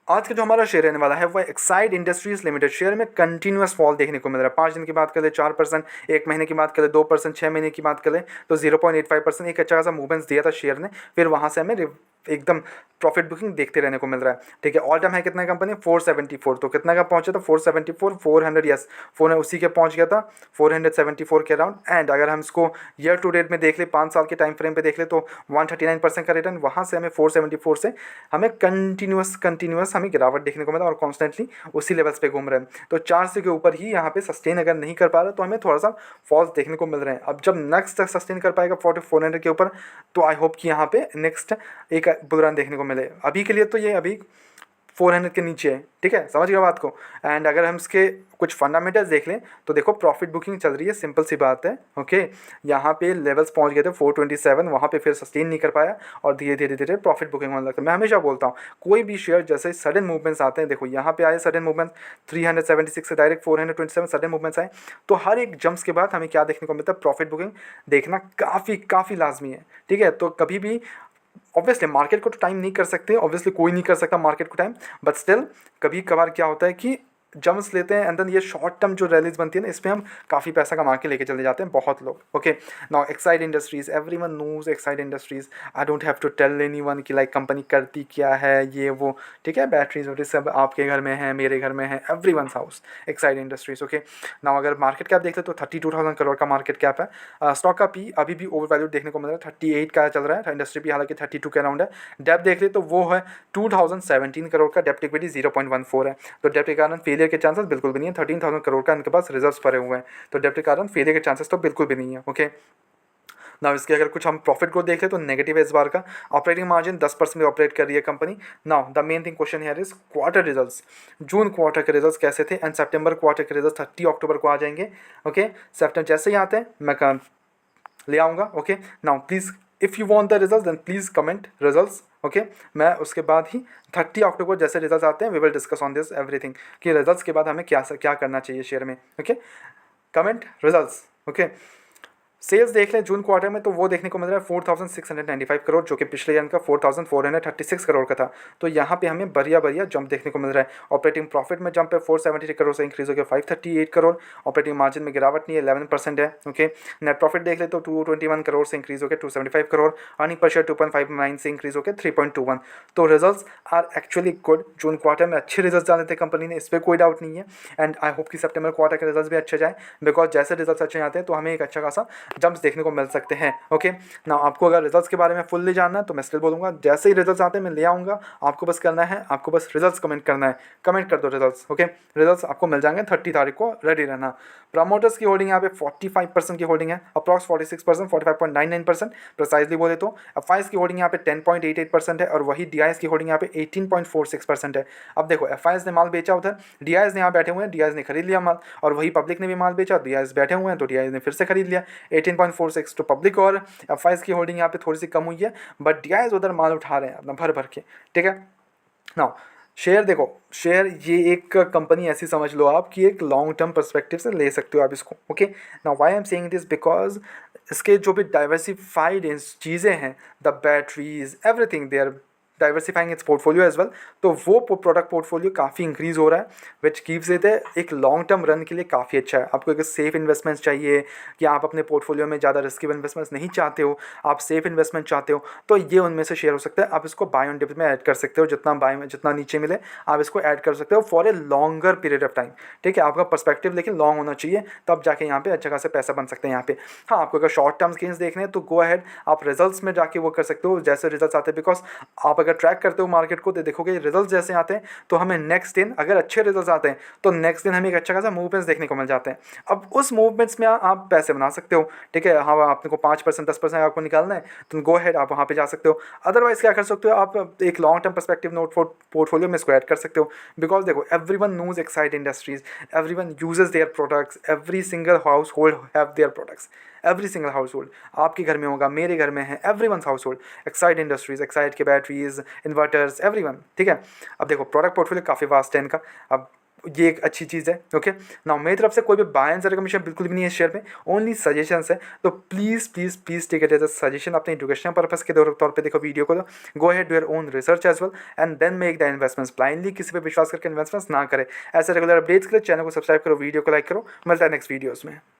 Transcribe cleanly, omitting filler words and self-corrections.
आज का जो हमारा शेयर रहने वाला है वो एक्साइड इंडस्ट्रीज लिमिटेड। शेयर में कंटिन्यूअस फॉल देखने को मिल रहा है। 5 दिन की बात करें 4%, 1 महीने की बात करें 2%, 6 महीने की बात करें तो 0.85%। एक अच्छा खासा मूवमेंट्स दिया था शेयर ने, फिर वहाँ से हमें एकदम प्रॉफिट बुकिंग देखते रहने को मिल रहा है। ठीक है, ऑल टाइम है कितना कंपनी 474, तो कितना का पहुंचा था 474, 400, यस 4 उसी के पहुंच गया था 474 के अराउंड। एंड अगर हम इसको ईयर टू डेट में देख ले, 5 साल के टाइम फ्रेम पे देख ले तो 139% का रिटर्न, वहाँ से हमें 474 से हमें कंटिन्यूस हमें गिरावट देखने को मिला और कॉन्स्टेंटली उसी लेवल्स पे घूम रहे हैं। तो 400 के ऊपर ही यहाँ पे सस्टेन अगर नहीं कर पा रहा तो हमें थोड़ा सा फॉल्स देखने को मिल रहे हैं। अब जब नेक्स्ट तक सस्टेन कर पाएगा 400 के ऊपर तो आई होप कि यहाँ पे नेक्स्ट एक बुल रन देखने को मिले। अभी के लिए तो ये अभी 400 के नीचे है। ठीक है, समझ गया बात को। एंड अगर हम इसके कुछ फंडामेंटल्स देख लें तो देखो प्रॉफिट बुकिंग चल रही है, सिंपल सी बात है। ओके, यहाँ पे लेवल्स पहुँच गए थे 427, वहाँ पे फिर सस्टेन नहीं कर पाया और धीरे धीरे धीरे प्रॉफिट बुकिंग होने लगता है। मैं हमेशा बोलता हूँ कोई भी शेयर जैसे सडन मूवमेंट्स आते हैं, देखो यहाँ पे आए सडन मूवमेंट्स 376 से डायरेक्ट 427 सडन मूवमेंट्स आए, तो हर एक जंप्स के बाद हमें क्या देखने को मिलता है, प्रॉफिट बुकिंग देखना काफ़ी लाजमी है। ठीक है, तो कभी भी ऑब्वियसली मार्केट को तो टाइम नहीं कर सकते, ऑब्वियसली कोई नहीं कर सकता मार्केट को टाइम, बट स्टिल कभी कभार क्या होता है कि जम्स लेते हैं एंड देन ये शॉर्ट टर्म जो रैलीज बनती है ना, इसमें हम काफ़ी पैसा कमा के लेके चले जाते हैं बहुत लोग। Okay, now Exide Industries, everyone knows Exide Industries. I don't have to tell anyone कि लाइक कंपनी करती क्या है ये वो। ठीक है, बैटरीज वैटरीज सब आपके घर में है, मेरे घर में है, everyone's house Exide industries. Okay, now अगर मार्केट कैप देखते तो 32,000 करोड़ का मार्केट कैप है। स्टॉक का पी अभी भी ओवर वैल्यू देखने को मिल रहा है, 38 का चल रहा है। इंडस्ट्री भी हालांकि 32 के अराउंड है। डेप्ट देख ले तो वो है 2017 करोड़ का, डेप्ट इक्विटी 0.14 है। तो डेप्ट के कारण फेलियर के चांसेस बिल्कुल भी नहीं है। 13,000 करोड़ का इनके पास रिजर्व्स पड़े हुए हैं, तो डेप्ट के कारण फेलियर के चांसेस तो बिल्कुल भी नहीं है। ओके, ना इसके अगर कुछ हम प्रॉफिट ग्रोथ देख ले तो नेगेटिव है इस बार का। ऑपरेटिंग मार्जिन 10% में ऑपरेट कर रही है company. Now the main thing question here is quarter results. June quarter के रिजल्ट्स कैसे थे एंड सितंबर क्वार्टर के रिजल्ट्स 30 अक्टूबर को आ जाएंगे। ओके, सितंबर जैसे ही आते हैं मैं ले आऊँगा। Okay, now please if you want the result then please comment results. Okay, मैं उसके बाद ही 30 अक्टूबर जैसे रिजल्ट्स आते हैं we will discuss on this everything कि रिजल्ट्स के बाद हमें क्या क्या करना चाहिए शेयर में। Okay, comment results. Okay, sales देख लें जून क्वार्टर में तो वो देखने को मिल रहा है 4,695 करोड़, जो कि पिछले ईयर का 4,436 करोड़ का था। तो यहाँ पे हमें बढ़िया जंप देखने को मिल रहा है। ऑपरेटिंग प्रॉफिट में जंप है 473 करोड़ से इंक्रीज हो गया 538 करोड़। ऑपरेटिंग मार्जिन में गिरावट नहीं है, 11% है। ओके, नेट प्रॉफिट देख ले तो 221 करोड़ से इंक्रीज हो गया 275 करोड़। अर्निंग पर शेयर 2.59 से इंक्रीज हो गया 3.21। तो results are actually good. June quarter में अच्छे रिजल्ट डाले थे कंपनी ने, इस पर कोई डाउट नहीं है। एंड आई होप कि सितंबर क्वार्टर के रिजल्ट भी अच्छे जाए, बिकॉज जैसे रिजल्ट अच्छे आते हैं तो हमें एक अच्छा खासा जंप्स देखने को मिल सकते हैं। ओके, ना आपको अगर रिजल्ट्स के बारे में फुल्ली जानना है तो मैं स्टिल बोलूँगा जैसे ही रिजल्ट्स आते हैं मैं ले आऊँगा। आपको बस करना है, आपको बस रिजल्ट्स कमेंट करना है, कमेंट कर दो रिजल्ट्स। ओके, रिजल्ट्स आपको मिल जाएंगे 30 तारीख को, रेडी रहना। प्रमोटर्स की होल्डिंग यहाँ पे 45% की होल्डिंग है, अप्रॉक्स 46%, 45.99% प्रिसाइजली बोले तो। एफआईएस की होल्डिंग यहाँ पे 10.88% है और वही डीआईएस की होल्डिंग यहाँ पे 18.46% है। अब देखो एफआईएस ने माल बेचा उधर, डीआईएस ने यहाँ बैठे हुए हैं, डीआईएस ने खरीद लिया माल, और वही पब्लिक ने भी माल बेचा, डीआईएस बैठे हुए हैं तो डीआईएस ने फिर से खरीद लिया। 18.46 तो पब्लिक और एफआईएस की होल्डिंग यहाँ पे थोड़ी सी कम हुई है, बट डीआईएस उधर माल उठा रहे हैं अपना भर भर के। ठीक है, नाउ शेयर देखो, शेयर ये एक कंपनी ऐसी समझ लो आप कि एक लॉन्ग टर्म पर्सपेक्टिव से ले सकते हो आप इसको। Okay, now why I am saying this because इसके जो भी डाइवर्सिफाइड चीज़ें हैं, the batteries everything they are diversifying its portfolio as well, तो वो प्रोडक्ट पोर्टफोलियो काफ़ी इंक्रीज़ हो रहा है, विच गिव्स इट एक लॉन्ग टर्म रन के लिए काफ़ी अच्छा है। आपको अगर सेफ इन्वेस्टमेंट्स चाहिए कि आप अपने पोर्टफोलियो में ज़्यादा रिस्की इन्वेस्टमेंट्स नहीं चाहते हो, आप सेफ इन्वेस्टमेंट चाहते हो, तो ये उनमें से शेयर हो सकता है। आप इसको बाय ऑन डिप में ऐड कर सकते हो, जितना बाय में जितना नीचे मिले आप इसको ऐड कर सकते हो for a longer period of time. ठीक है, आपका पर्सपेक्टिव लेकिन लॉन्ग होना चाहिए, तब जाके यहाँ पे अच्छा खासा पैसा बन सकते हैं यहाँ पे। हाँ, आपको अगर शॉर्ट टर्म गेन्स देखने हैं तो गो अहेड, आप रिजल्ट्स में जाके वो कर सकते हो जैसे रिजल्ट्स आते हैं, बिकॉज आप अगर ट्रैक करते हो मार्केट को तो देखोगे रिजल्ट्स जैसे आते हैं तो हमें नेक्स्ट दिन अगर अच्छे रिजल्ट्स आते हैं तो नेक्स्ट दिन हमें एक अच्छा खासा मूवमेंट्स देखने को मिल जाते हैं। अब उस मूवमेंट्स में आप पैसे बना सकते हो। ठीक है, हाँ, आपने को 5% 10% आपको निकालना है तो गो अहेड आप वहाँ पे जा सकते हो। अदरवाइज क्या कर सकते हो, आप एक long term perspective note portfolio में इसको ऐड कर सकते हो, बिकॉज देखो everyone knows Exide Industries, everyone uses their products, every single household have their products, every single household, आपके घर में होगा, मेरे घर में है, everyone's household Exide Industries, Exide के बैटरीज, इन्वर्टर्स, एवरीवन। ठीक है, अब देखो प्रोडक्ट पोर्टफोलियो काफ़ी वास्ट है इनका। अब ये एक अच्छी चीज़ है। ओके ना, मेरी तरफ से कोई भी बाय एंड सेल कमीशन बिल्कुल भी नहीं है शेयर में, ओनली सजेशंस है। तो please please please take it as a suggestion, अपने एजुकेशनल पर्पस के तौर पे देखो वीडियो को, go ahead your own research as well and then make the investments. Blindly किसी पे विश्वास करके इन्वेस्टमेंट्स ना करें। ऐसे रेगुलर अपडेट्स के लिए चैनल को सब्सक्राइब करो, वीडियो को लाइक करो। मिलता है नेक्स्ट वीडियोज़ में।